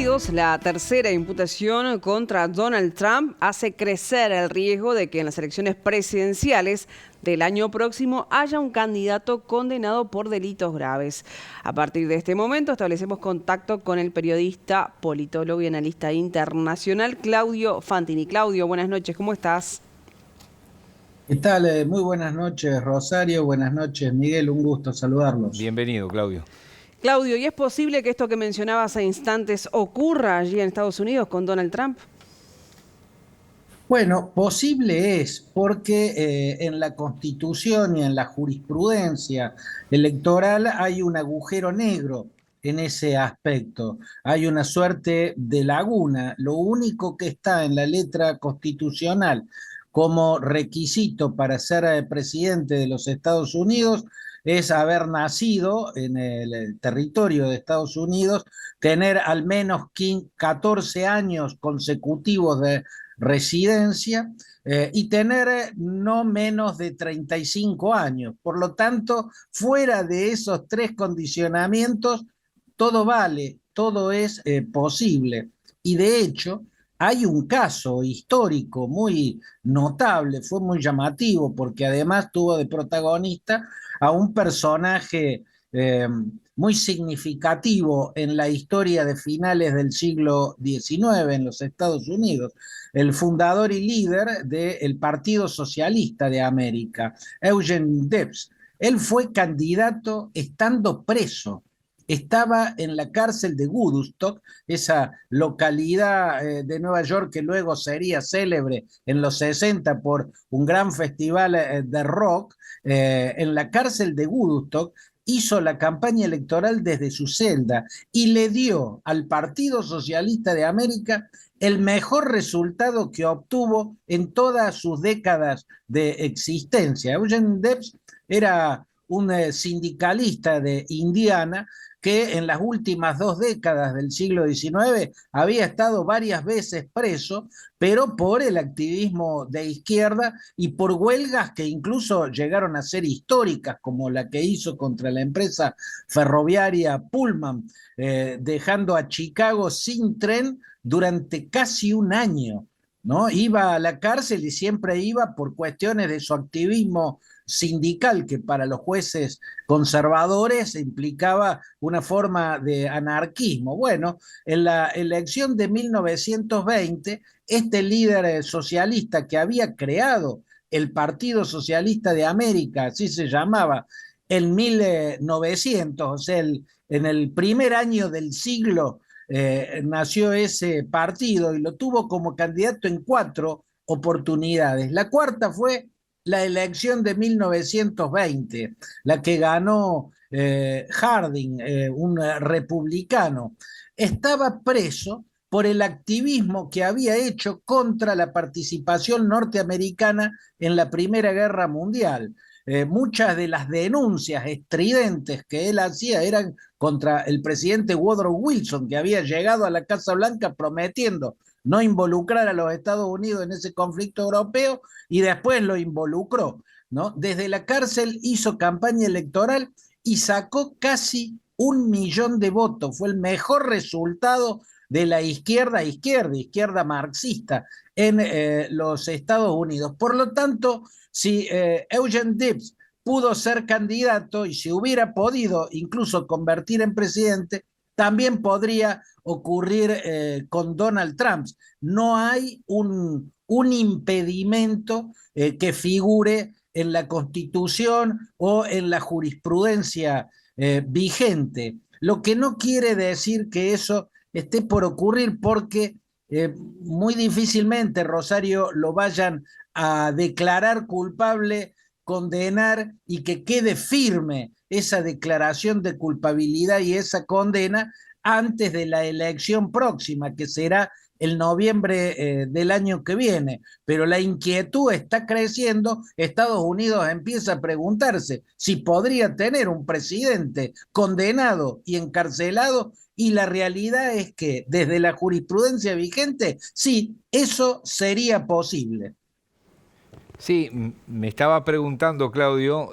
Unidos, la tercera imputación contra Donald Trump hace crecer el riesgo de que en las elecciones presidenciales del año próximo haya un candidato condenado por delitos graves. A partir de este momento establecemos contacto con el periodista, politólogo y analista internacional Claudio Fantini. Claudio, buenas noches, ¿cómo estás? ¿Qué tal? Muy buenas noches, Rosario. Buenas noches, Miguel. Un gusto saludarlos. Bienvenido, Claudio. Claudio, ¿y es posible que esto que mencionabas hace instantes ocurra allí en Estados Unidos con Donald Trump? Bueno, posible es porque en la Constitución y en la jurisprudencia electoral hay un agujero negro en ese aspecto. Hay una suerte de laguna. Lo único que está en la letra constitucional como requisito para ser presidente de los Estados Unidos es haber nacido en el territorio de Estados Unidos, tener al menos 14 años consecutivos de residencia y tener no menos de 35 años. Por lo tanto, fuera de esos tres condicionamientos, todo vale, todo es posible. Y de hecho, hay un caso histórico muy notable, fue muy llamativo, porque además tuvo de protagonista a un personaje muy significativo en la historia de finales del siglo XIX en los Estados Unidos, el fundador y líder del Partido Socialista de América, Eugene Debs. Él fue candidato estando preso. Estaba en la cárcel de Woodstock, esa localidad de Nueva York que luego sería célebre en los 60 por un gran festival de rock. En la cárcel de Woodstock hizo la campaña electoral desde su celda y le dio al Partido Socialista de América el mejor resultado que obtuvo en todas sus décadas de existencia. Eugene Debs era un sindicalista de Indiana que en las últimas 2 décadas del siglo XIX había estado varias veces preso, pero por el activismo de izquierda y por huelgas que incluso llegaron a ser históricas, como la que hizo contra la empresa ferroviaria Pullman, dejando a Chicago sin tren durante casi un año. ¿No? Iba a la cárcel y siempre iba por cuestiones de su activismo sindical, que para los jueces conservadores implicaba una forma de anarquismo. Bueno, en la elección de 1920, este líder socialista que había creado el Partido Socialista de América, así se llamaba, en 1900, o sea, en el primer año del siglo, nació ese partido y lo tuvo como candidato en 4 oportunidades. La cuarta fue la elección de 1920, la que ganó Harding, un republicano. Estaba preso por el activismo que había hecho contra la participación norteamericana en la Primera Guerra Mundial. Muchas de las denuncias estridentes que él hacía eran contra el presidente Woodrow Wilson, que había llegado a la Casa Blanca prometiendo no involucrar a los Estados Unidos en ese conflicto europeo y después lo involucró, ¿no? Desde la cárcel hizo campaña electoral y sacó casi 1 millón de votos. Fue el mejor resultado de la izquierda marxista en los Estados Unidos. Por lo tanto, si Eugene Debs pudo ser candidato y si hubiera podido incluso convertir en presidente, también podría ocurrir con Donald Trump. No hay un impedimento que figure en la Constitución o en la jurisprudencia vigente. Lo que no quiere decir que eso esté por ocurrir porque muy difícilmente, Rosario, lo vayan a declarar culpable, condenar y que quede firme esa declaración de culpabilidad y esa condena antes de la elección próxima, que será el noviembre del año que viene. Pero la inquietud está creciendo. Estados Unidos empieza a preguntarse si podría tener un presidente condenado y encarcelado, y la realidad es que desde la jurisprudencia vigente, sí, eso sería posible. Sí, me estaba preguntando, Claudio,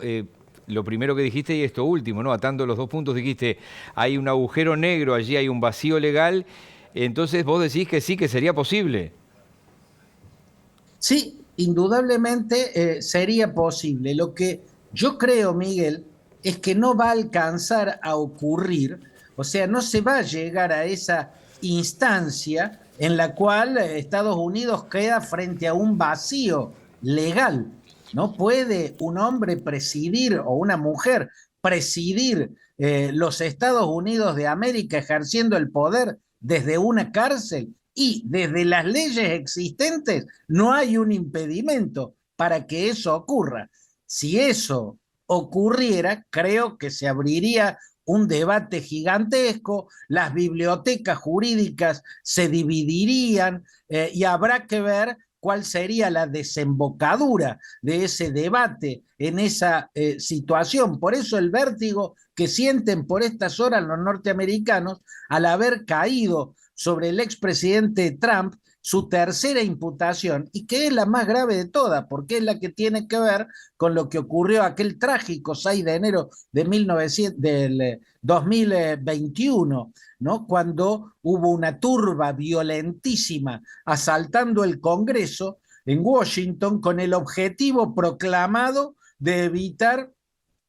lo primero que dijiste y esto último, ¿no? Atando los dos puntos, dijiste, hay un agujero negro, allí hay un vacío legal. Entonces vos decís que sí, que sería posible. Sí, indudablemente sería posible. Lo que yo creo, Miguel, es que no va a alcanzar a ocurrir, o sea, no se va a llegar a esa instancia en la cual Estados Unidos queda frente a un vacío legal. No puede un hombre presidir o una mujer presidir los Estados Unidos de América ejerciendo el poder desde una cárcel y desde las leyes existentes no hay un impedimento para que eso ocurra. Si eso ocurriera, creo que se abriría un debate gigantesco, las bibliotecas jurídicas se dividirían y habrá que ver cuál sería la desembocadura de ese debate en esa situación. Por eso el vértigo que sienten por estas horas los norteamericanos al haber caído sobre el expresidente Trump su tercera imputación, y que es la más grave de todas, porque es la que tiene que ver con lo que ocurrió aquel trágico 6 de enero del 2021, ¿no? Cuando hubo una turba violentísima asaltando el Congreso en Washington con el objetivo proclamado de evitar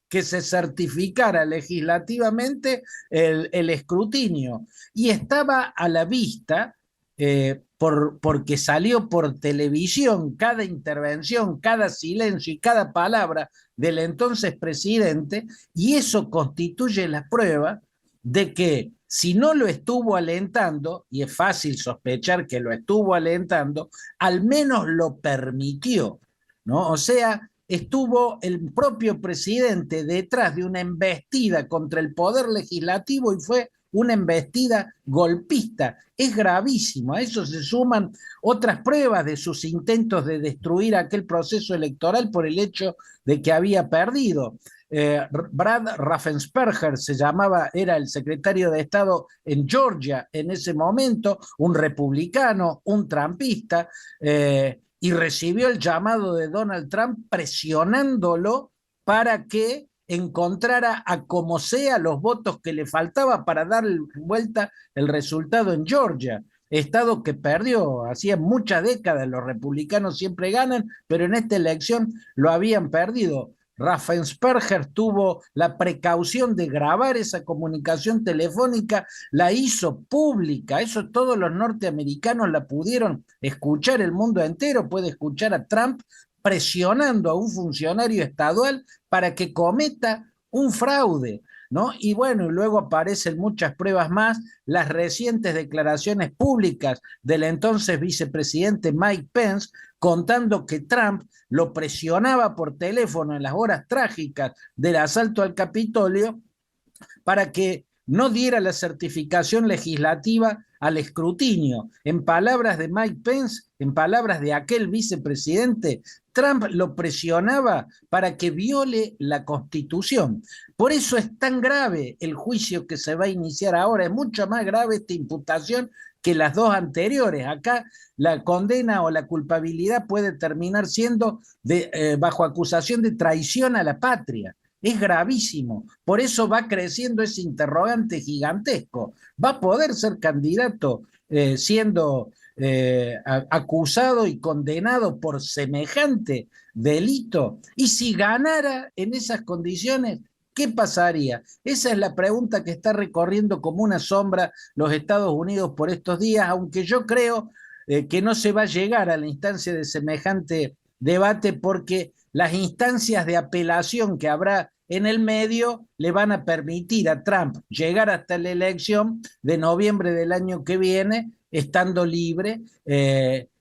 que se certificara legislativamente el escrutinio. Y estaba a la vista, porque salió por televisión cada intervención, cada silencio y cada palabra del entonces presidente, y eso constituye la prueba de que si no lo estuvo alentando, y es fácil sospechar que lo estuvo alentando, al menos lo permitió, ¿no? O sea, estuvo el propio presidente detrás de una embestida contra el poder legislativo y fue una embestida golpista. Es gravísimo. A eso se suman otras pruebas de sus intentos de destruir aquel proceso electoral por el hecho de que había perdido. Brad Raffensperger se llamaba, era el secretario de Estado en Georgia en ese momento, un republicano, un trumpista, y recibió el llamado de Donald Trump presionándolo para que encontrara a como sea los votos que le faltaba para darle vuelta el resultado en Georgia, estado que perdió. Hacía muchas décadas los republicanos siempre ganan, pero en esta elección lo habían perdido. Raffensperger tuvo la precaución de grabar esa comunicación telefónica, la hizo pública, eso todos los norteamericanos la pudieron escuchar, el mundo entero puede escuchar a Trump presionando a un funcionario estatal para que cometa un fraude, ¿no? Y bueno, y luego aparecen muchas pruebas más, las recientes declaraciones públicas del entonces vicepresidente Mike Pence contando que Trump lo presionaba por teléfono en las horas trágicas del asalto al Capitolio para que no diera la certificación legislativa al escrutinio. En palabras de Mike Pence, en palabras de aquel vicepresidente, Trump lo presionaba para que viole la Constitución. Por eso es tan grave el juicio que se va a iniciar ahora, es mucho más grave esta imputación que las dos anteriores. Acá la condena o la culpabilidad puede terminar siendo bajo acusación de traición a la patria. Es gravísimo, por eso va creciendo ese interrogante gigantesco. ¿Va a poder ser candidato siendo acusado y condenado por semejante delito? Y si ganara en esas condiciones, ¿qué pasaría? Esa es la pregunta que está recorriendo como una sombra los Estados Unidos por estos días, aunque yo creo que no se va a llegar a la instancia de semejante debate porque las instancias de apelación que habrá en el medio le van a permitir a Trump llegar hasta la elección de noviembre del año que viene, estando libre.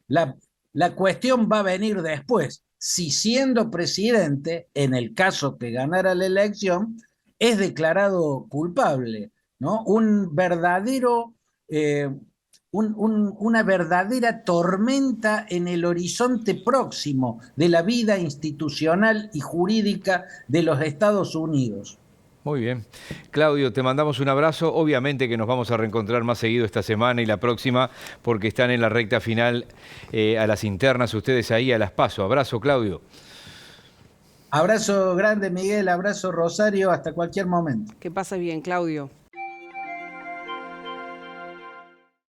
La cuestión va a venir después. Si siendo presidente, en el caso que ganara la elección, es declarado culpable, ¿no? Una verdadera tormenta en el horizonte próximo de la vida institucional y jurídica de los Estados Unidos. Muy bien. Claudio, te mandamos un abrazo. Obviamente que nos vamos a reencontrar más seguido esta semana y la próxima, porque están en la recta final a las internas, ustedes ahí a las PASO. Abrazo, Claudio. Abrazo grande, Miguel. Abrazo, Rosario. Hasta cualquier momento. Que pase bien, Claudio.